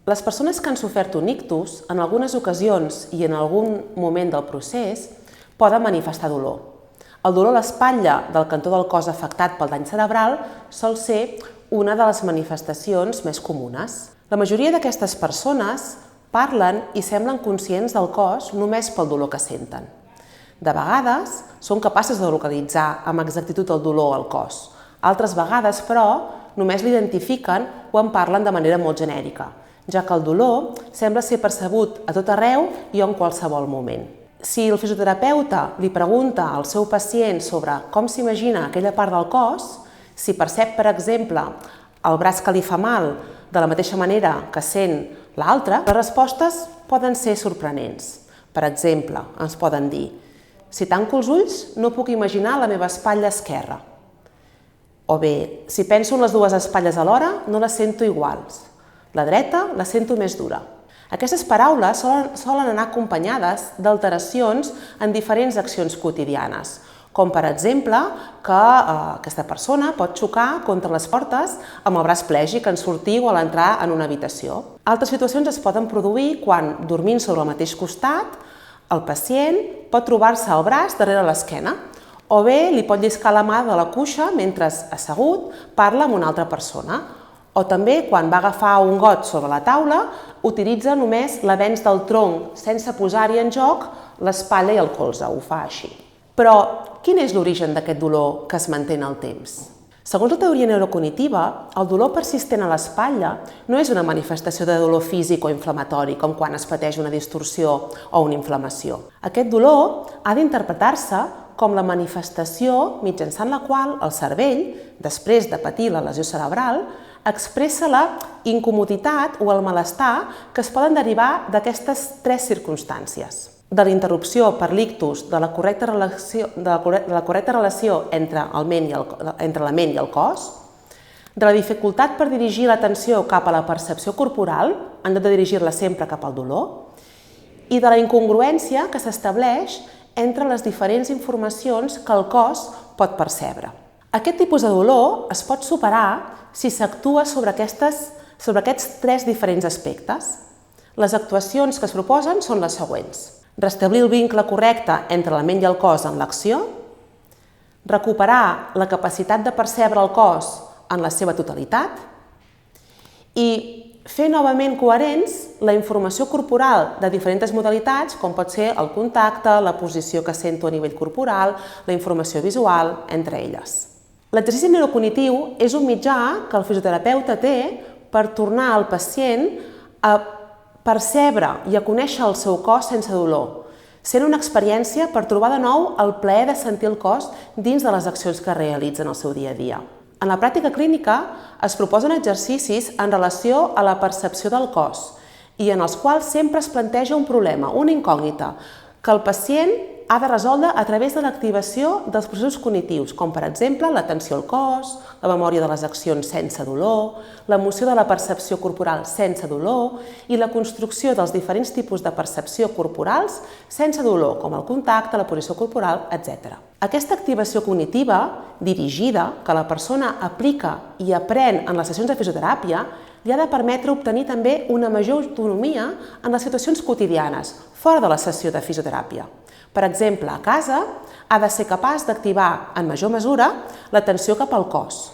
Les persones que han sofert un ictus, en algunes ocasions i en algun moment del procés, poden manifestar dolor. El dolor a l'espatlla del cantó del cos afectat pel dany cerebral sol ser una de les manifestacions més comunes. La majoria d'aquestes persones parlen i semblen conscients del cos només pel dolor que senten. De vegades, són capaces de localitzar amb exactitud el dolor al cos. Altres vegades, però, només l'identifiquen o en parlen de manera molt genèrica, ja que el dolor sembla ser percebut a tot arreu i en qualsevol moment. Si el fisioterapeuta li pregunta al seu pacient sobre com s'imagina aquella part del cos, si percep, per exemple, el braç que li fa mal de la mateixa manera que sent l'altre, les respostes poden ser sorprenents. Per exemple, ens poden dir: si tanco els ulls, no puc imaginar la meva espatlla esquerra. O bé, si penso en les dues espatlles alhora, no les sento iguals. La dreta la sento més dura. Aquestes paraules solen anar acompanyades d'alteracions en diferents accions quotidianes, com per exemple que aquesta persona pot xocar contra les portes amb el braç plègic en sortir o a l'entrar en una habitació. Altres situacions es poden produir quan, dormint sobre el mateix costat, el pacient pot trobar-se el braç darrere l'esquena, o bé li pot lliscar la mà de la cuixa mentre assegut parla amb una altra persona, o també quan va agafar un got sobre la taula utilitza només l'avenç del tronc sense posar-hi en joc l'espatlla i el colze, ho fa així. Però quin és l'origen d'aquest dolor que es manté en el temps? Segons la teoria neurocognitiva, el dolor persistent a l'espatlla no és una manifestació de dolor físic o inflamatori, com quan es pateix una distorsió o una inflamació. Aquest dolor ha d'interpretar-se com la manifestació mitjançant la qual el cervell, després de patir la lesió cerebral, expressa la incomoditat o el malestar que es poden derivar d'aquestes tres circumstàncies: de la interrupció per l'ictus de la correcta relació entre la ment i el cos, de la dificultat per dirigir l'atenció cap a la percepció corporal, en lloc de dirigir-la sempre cap al dolor, i de la incongruència que s'estableix entre les diferents informacions que el cos pot percebre. Aquest tipus de dolor es pot superar si s'actua sobre aquests tres diferents aspectes. Les actuacions que es proposen són les següents: restablir el vincle correcte entre la ment i el cos en l'acció, recuperar la capacitat de percebre el cos en la seva totalitat i fer novament coherents la informació corporal de diferents modalitats, com pot ser el contacte, la posició que sento a nivell corporal, la informació visual, entre elles. L'exercici neurocognitiu és un mitjà que el fisioterapeuta té per tornar al pacient a percebre i a conèixer el seu cos sense dolor, sent una experiència per trobar de nou el plaer de sentir el cos dins de les accions que realitzen al seu dia a dia. En la pràctica clínica es proposen exercicis en relació a la percepció del cos i en els quals sempre es planteja un problema, una incògnita, que el pacient ha de resoldre a través de l'activació dels processos cognitius, com per exemple l'atenció al cos, la memòria de les accions sense dolor, l'emoció de la percepció corporal sense dolor i la construcció dels diferents tipus de percepció corporals sense dolor, com el contacte, la posició corporal, etc. Aquesta activació cognitiva dirigida, que la persona aplica i aprèn en les sessions de fisioteràpia, li ha de permetre obtenir també una major autonomia en les situacions quotidianes, fora de la sessió de fisioteràpia. Per exemple, a casa ha de ser capaç d'activar en major mesura l'atenció cap al cos,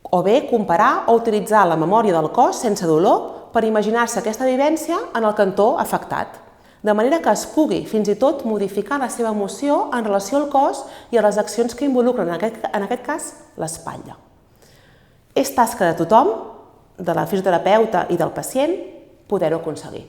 o bé comparar o utilitzar la memòria del cos sense dolor per imaginar-se aquesta vivència en el cantó afectat, de manera que es pugui fins i tot modificar la seva emoció en relació al cos i a les accions que involucren, en aquest cas, l'espatlla. És tasca de tothom, de la fisioterapeuta i del pacient, poder-ho aconseguir.